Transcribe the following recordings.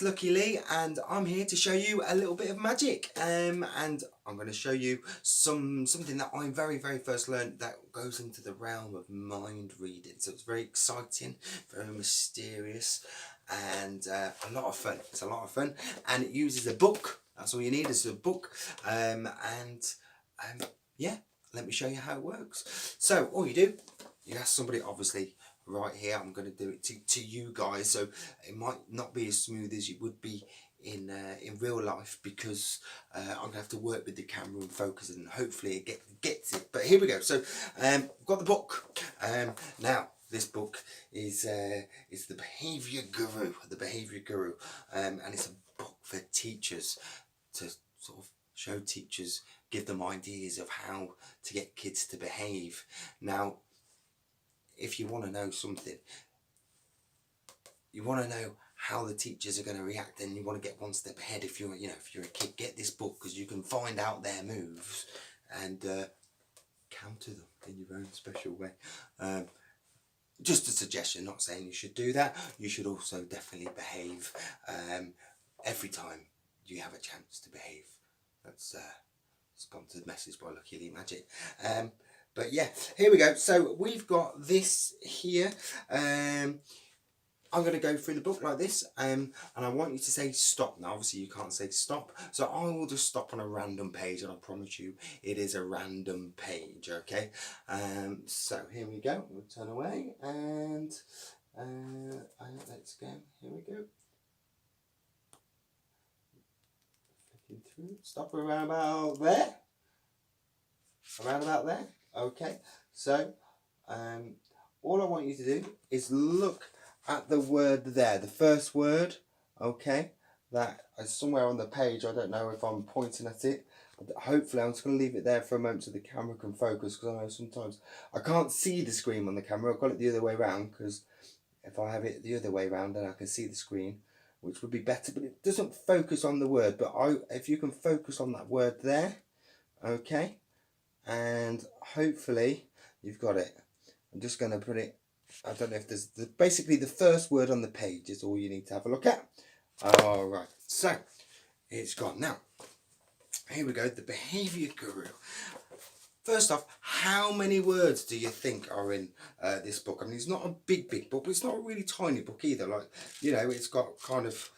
it's Lucky Lee, and I'm here to show you a little bit of magic. And I'm going to show you something that I very first learned that goes into the realm of mind reading. So it's very exciting, very mysterious, and a lot of fun. It's a lot of fun, and it uses a book. That's all you need is a book. Yeah, let me show you how it works. So all you do, you ask somebody, obviously. Right here, I'm going to do it to you guys, so it might not be as smooth as it would be in real life, because I'm going to have to work with the camera and focus, and hopefully it gets it. But here we go. So I've got the book. Now this book is the Behaviour Guru, and it's a book for teachers to sort of show teachers, give them ideas of how to get kids to behave. Now, if you want to know something, you want to know how the teachers are going to react, and you want to get one step ahead. If you're, if you're a kid, get this book, because you can find out their moves and counter them in your own special way. Just a suggestion, not saying you should do that. You should also definitely behave every time you have a chance to behave. That's sponsored message by Lucky Lee Magic. But yeah, here we go. So we've got this here. I'm going to go through the book like this, and I want you to say stop. Now obviously you can't say stop, so I will just stop on a random page, and I promise you it is a random page, okay? So here we go. We'll turn away, and let's go. Here we go. Flicking through. Stop around about there. Around about there. Okay, so all I want you to do is look at the word there, the first word, okay, that is somewhere on the page. I don't know if I'm pointing at it. Hopefully I'm just going to leave it there for a moment so the camera can focus, because I know sometimes I can't see the screen on the camera. I've got it the other way around, because if I have it the other way around then I can see the screen, which would be better, but it doesn't focus on the word. But if you can focus on that word there, okay, and hopefully you've got it. I'm just going to put it, I don't know if there's basically the first word on the page is all you need to have a look at. All right, so it's gone. Now here we go, the Behaviour Guru. First off, how many words do you think are in this book? I mean, it's not a big book, but it's not a really tiny book either. Like, it's got kind of,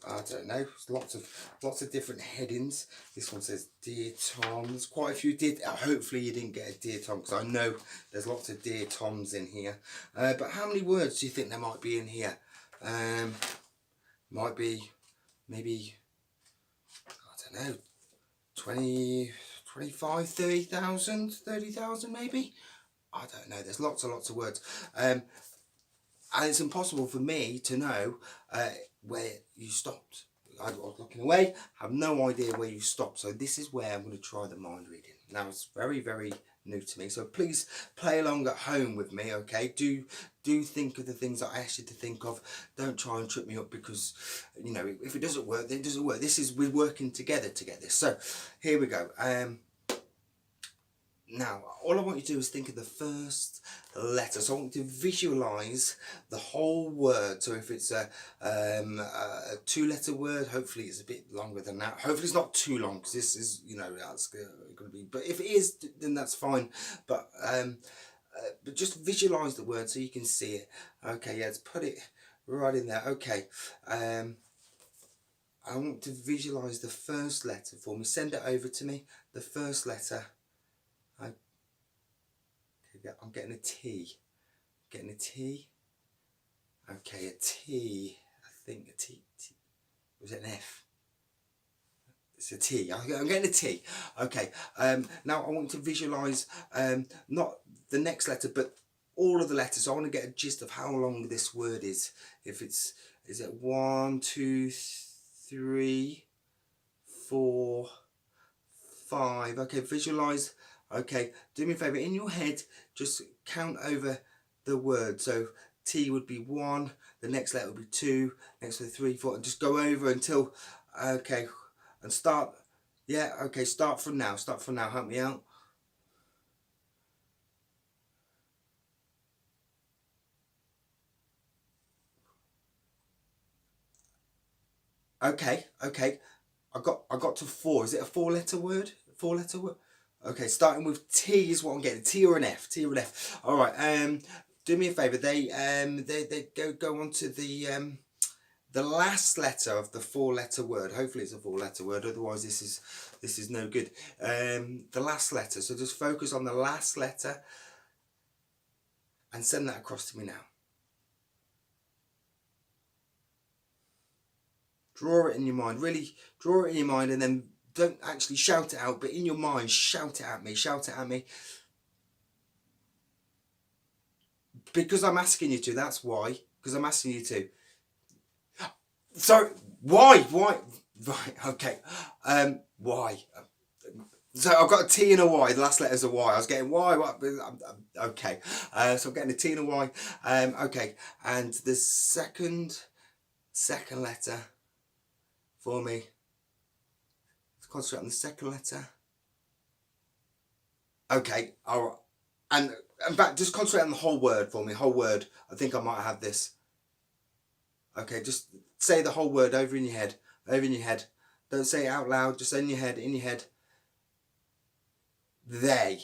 I don't know, lots of different headings. This one says Dear Tom. There's quite a few hopefully you didn't get a Dear Tom, because I know there's lots of Dear Toms in here. But how many words do you think there might be in here? Might be maybe, I don't know, 20, 25, 30,000 maybe. I don't know. There's lots and lots of words. And it's impossible for me to know where you stopped. I was looking away, have no idea where you stopped. So this is where I'm going to try the mind reading. Now it's very new to me, so please play along at home with me, okay? Do think of the things that I asked you to think of. Don't try and trip me up, because if it doesn't work, then it doesn't work. We're working together to get this. So here we go. Now, all I want you to do is think of the first letter. So I want you to visualise the whole word. So if it's a two-letter word, hopefully it's a bit longer than that. Hopefully it's not too long, because this is, that's going to be. But if it is, then that's fine. But just visualise the word so you can see it. Okay, yeah, let's put it right in there. Okay. I want to visualise the first letter for me. Send it over to me. The first letter. I'm getting a T. Getting a T. Okay, a T. I think a T. Was it an F? It's a T. I'm getting a T. Okay. Now I want to visualise not the next letter, but all of the letters. I want to get a gist of how long this word is. If is it 1, 2, 3, 4, 5. Okay, visualise. Okay, do me a favour, in your head, just count over the word. So T would be 1, the next letter would be 2, next letter 3, 4, and just go over until, okay, and start, yeah, okay, start from now, help me out. Okay, okay. I got to 4. Is it a 4-letter word? 4-letter word? Okay, starting with T is what I'm getting. T or an F. T or an F. All right. Do me a favour. They go on to the last letter of the 4-letter word. Hopefully it's a 4-letter word. Otherwise this is no good. The last letter. So just focus on the last letter and send that across to me now. Draw it in your mind. Really draw it in your mind, and then don't actually shout it out, but in your mind, shout it at me. Shout it at me. Because I'm asking you to. That's why. Because I'm asking you to. So why? Right. Okay. Why? So I've got a T and a Y. The last letter's a Y. I was getting Y. What? Okay. So I'm getting a T and a Y. Okay. And the second letter for me. Let's concentrate on the second letter. Okay. All right. And in fact, just concentrate on the whole word for me. Whole word. I think I might have this. Okay. Just say the whole word over in your head. Over in your head. Don't say it out loud. Just in your head. In your head. They.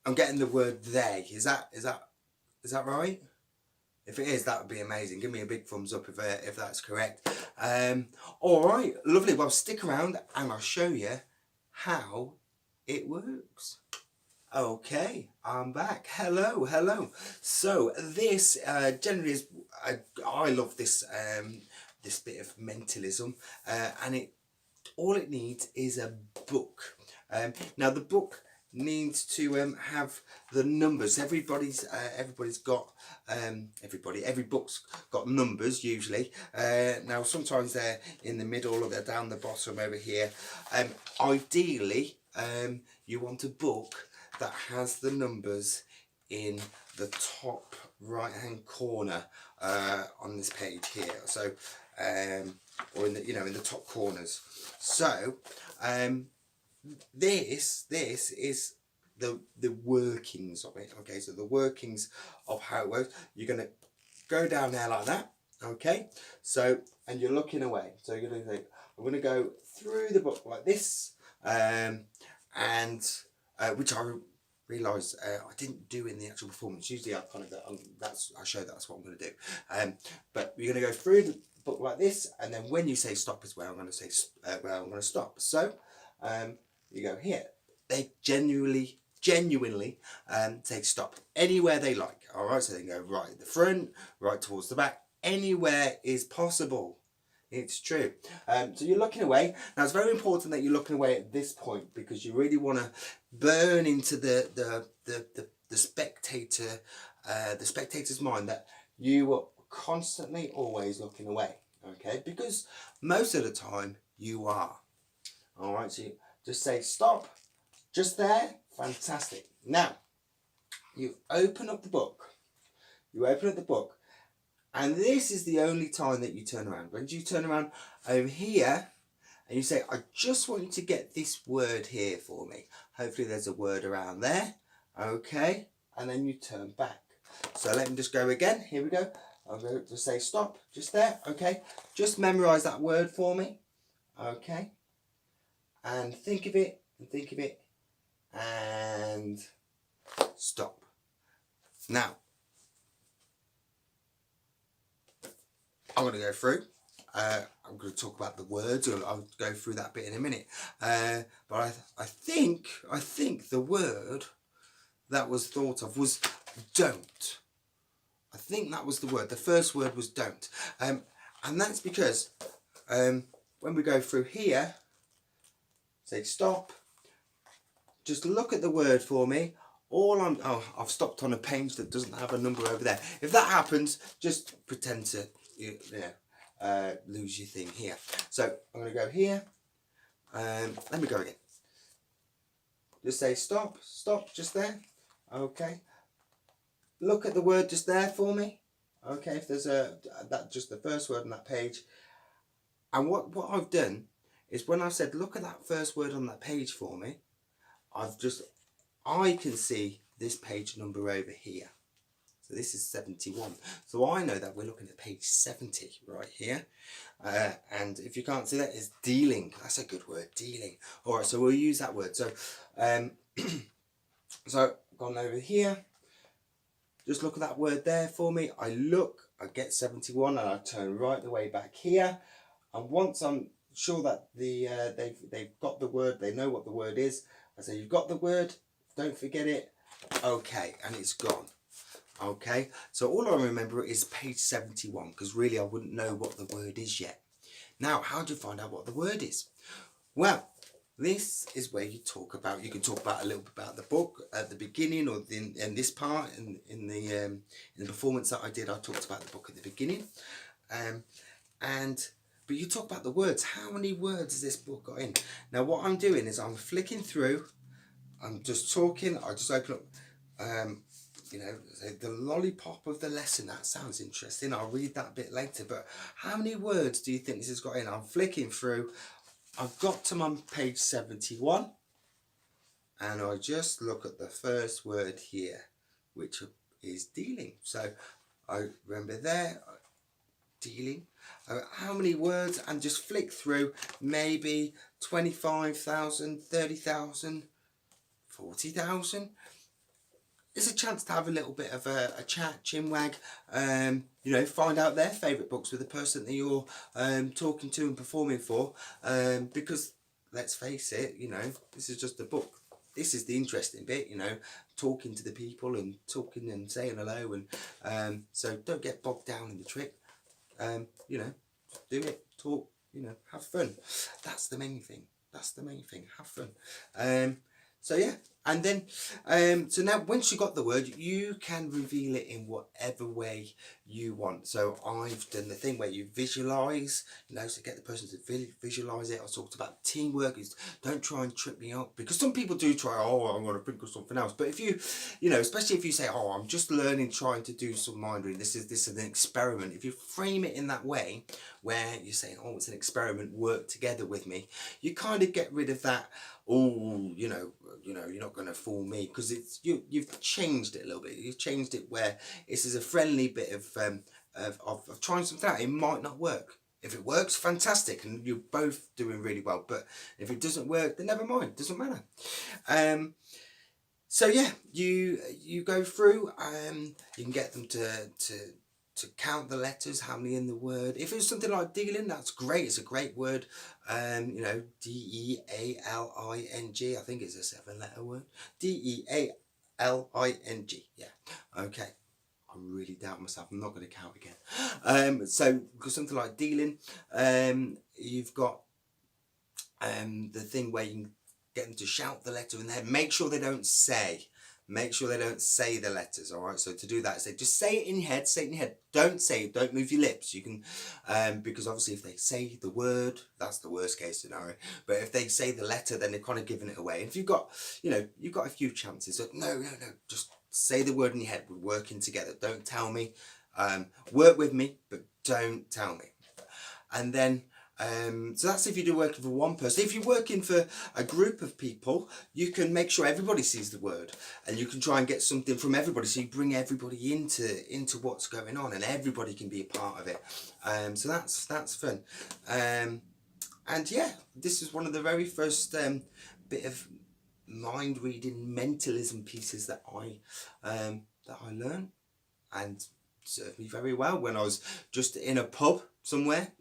I'm getting the word they. Is that right? If it is, that would be amazing. Give me a big thumbs up if that's correct. All right, lovely. Well, stick around and I'll show you how it works. Okay, I'm back. Hello. So this generally is I love this this bit of mentalism, and all it needs is a book. Now the book needs to have the numbers. Everybody's got every book's got numbers usually. Now sometimes they're in the middle or they're down the bottom over here. Ideally, you want a book that has the numbers in the top right hand corner on this page here. So or in the in the top corners. So this is the workings of it. Okay, so the workings of how it works. You're gonna go down there like that. Okay, so and you're looking away. So you're gonna think, I'm gonna go through the book like this, and which I realised I didn't do in the actual performance. Usually I kind of go, I show that's what I'm going to do. But you're going to go through the book like this, and then when you say stop is where I'm going to say where I'm going to stop. So you go here. They genuinely say stop anywhere they like. All right, so they can go right at the front, right towards the back. Anywhere is possible. It's true. So you're looking away. Now it's very important that you're looking away at this point, because you really want to burn into the spectator, the spectator's mind that you are constantly always looking away. Okay, because most of the time you are. All right, so you just say stop, just there. Fantastic. Now you open up the book. You open up the book. And this is the only time that you turn around. When you turn around over here and you say, I just want you to get this word here for me. Hopefully there's a word around there. Okay. And then you turn back. So let me just go again. Here we go. I'm going to say stop. Just there. Okay. Just memorize that word for me. Okay. And think of it. And think of it. And stop. Now, I'm going to go through. I'm going to talk about the words. I'll go through that bit in a minute. But I think the word that was thought of was don't. I think that was the word. The first word was don't. And that's because when we go through here, say stop. Just look at the word for me. I've stopped on a page that doesn't have a number over there. If that happens, just pretend to lose your thing here. So I'm going to go here. Let me go again. Just say stop, just there. Okay. Look at the word just there for me. Okay, if there's just the first word on that page. And what I've done is when I've said look at that first word on that page for me, I can see this page number over here. So this is 71. So I know that we're looking at page 70 right here. And if you can't see that, it's dealing. That's a good word, dealing. All right, so we'll use that word. So, so gone over here. Just look at that word there for me. I look, I get 71, and I turn right the way back here. And once I'm sure that they've got the word, they know what the word is, I say, you've got the word, don't forget it. Okay, and it's gone. Okay, so all I remember is page 71, because really I wouldn't know what the word is yet. Now, how do you find out what the word is? Well, this is where you talk about, you can talk about a little bit about the book at the beginning, or in this part, in the performance that I did, I talked about the book at the beginning. But you talk about the words. How many words has this book got in? Now what I'm doing is I'm flicking through, I'm just talking, I just open up, you know, the lollipop of the lesson. That sounds interesting. I'll read that a bit later. But how many words do you think this has got in? I'm flicking through. I've got to my page 71. And I just look at the first word here, which is dealing. So I remember there, dealing. How many words? And just flick through. Maybe 25,000, 30,000, 40,000. It's a chance to have a little bit of a chat, chinwag, you know, find out their favourite books with the person that you're talking to and performing for, because let's face it, you know, this is just a book. This is the interesting bit, you know, talking to the people and talking and saying hello, and so don't get bogged down in the trick. You know, do it, talk, you know, have fun. That's the main thing. That's the main thing. Have fun. So yeah, and then so now once you got the word, you can reveal it in whatever way you want. So I've done the thing where you visualize, you know, to get the person to visualize it. I talked about teamwork. Is don't try and trip me up, because some people do try. Oh, I'm going to think of something else. But if you know, especially if you say, oh, I'm just learning, trying to do some mind reading. This is an experiment. If you frame it in that way, where you're saying, oh, it's an experiment, work together with me, you kind of get rid of that. Oh, you know, you're not going to fool me, because it's you've changed it a little bit. You've changed it where this is a friendly bit of trying something out. It might not work. If it works, fantastic, and you're both doing really well. But if it doesn't work, then never mind. Doesn't matter. So yeah, you go through. You can get them to count the letters, how many in the word. If it's something like dealing, that's great. It's a great word. You know, D-E-A-L-I-N-G. I think it's a 7-letter word. D-E-A-L-I-N-G. Yeah. Okay. I really doubt myself. I'm not going to count again. So because something like dealing, you've got the thing where you can get them to shout the letter in their head. Make sure they don't say. Make sure they don't say the letters, all right? So to do that, say, just say it in your head, say it in your head. Don't say it, don't move your lips. You can, because obviously if they say the word, that's the worst case scenario. But if they say the letter, then they're kind of giving it away. And if you've got, you know, you've got a few chances. So no, just say the word in your head. We're working together. Don't tell me. Work with me, but don't tell me. And then, so that's if you're working for one person. If you're working for a group of people, you can make sure everybody sees the word, and you can try and get something from everybody. So you bring everybody into what's going on, and everybody can be a part of it. So that's fun. And yeah, this is one of the very first bit of mind reading mentalism pieces that I learned, and served me very well when I was just in a pub somewhere.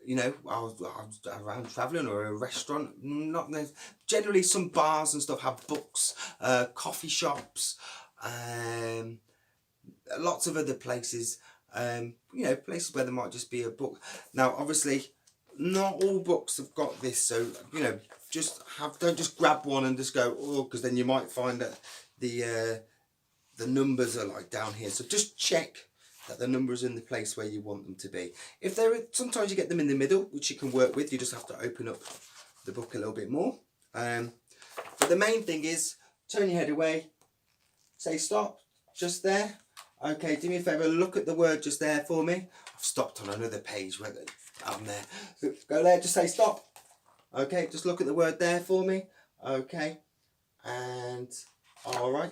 You know, I was around travelling, or a restaurant. Not generally, some bars and stuff have books, coffee shops, lots of other places. You know, places where there might just be a book. Now, obviously, not all books have got this, so you know, don't just grab one and just go, oh, because then you might find that the numbers are like down here. So just check that the numbers are in the place where you want them to be. If sometimes you get them in the middle, which you can work with. You just have to open up the book a little bit more. But the main thing is, turn your head away, say stop, just there. Okay, do me a favour, look at the word just there for me. I've stopped on another page where I'm there. So go there, just say stop. Okay, just look at the word there for me. Okay, and all right.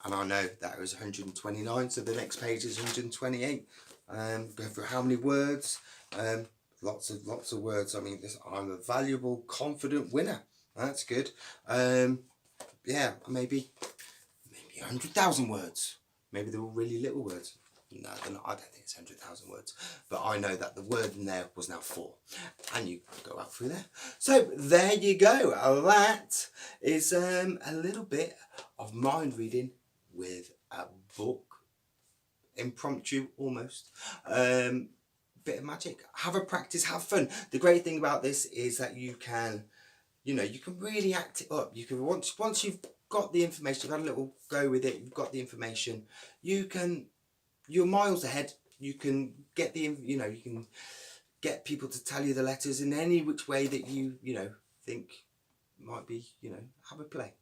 and I know that it was 129, so the next page is 128. Go through how many words. Lots of words. I mean, I'm a valuable, confident winner. That's good. Yeah, maybe 100,000 words. Maybe they're all really little words. No, they're not. I don't think it's 100,000 words. But I know that the word in there was now 4. And you go out through there. So there you go. That is a little bit of mind reading with a book. Impromptu, almost. Bit of magic. Have a practice, have fun. The great thing about this is that you can, you can really act it up. You can, once you've got the information, you've had a little go with it, you've got the information, you're miles ahead. You can get you can get people to tell you the letters in any which way that you think might be, have a play.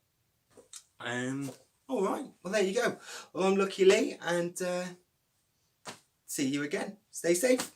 All right, well there you go. Well, I'm Lucky Lee, and see you again. Stay safe.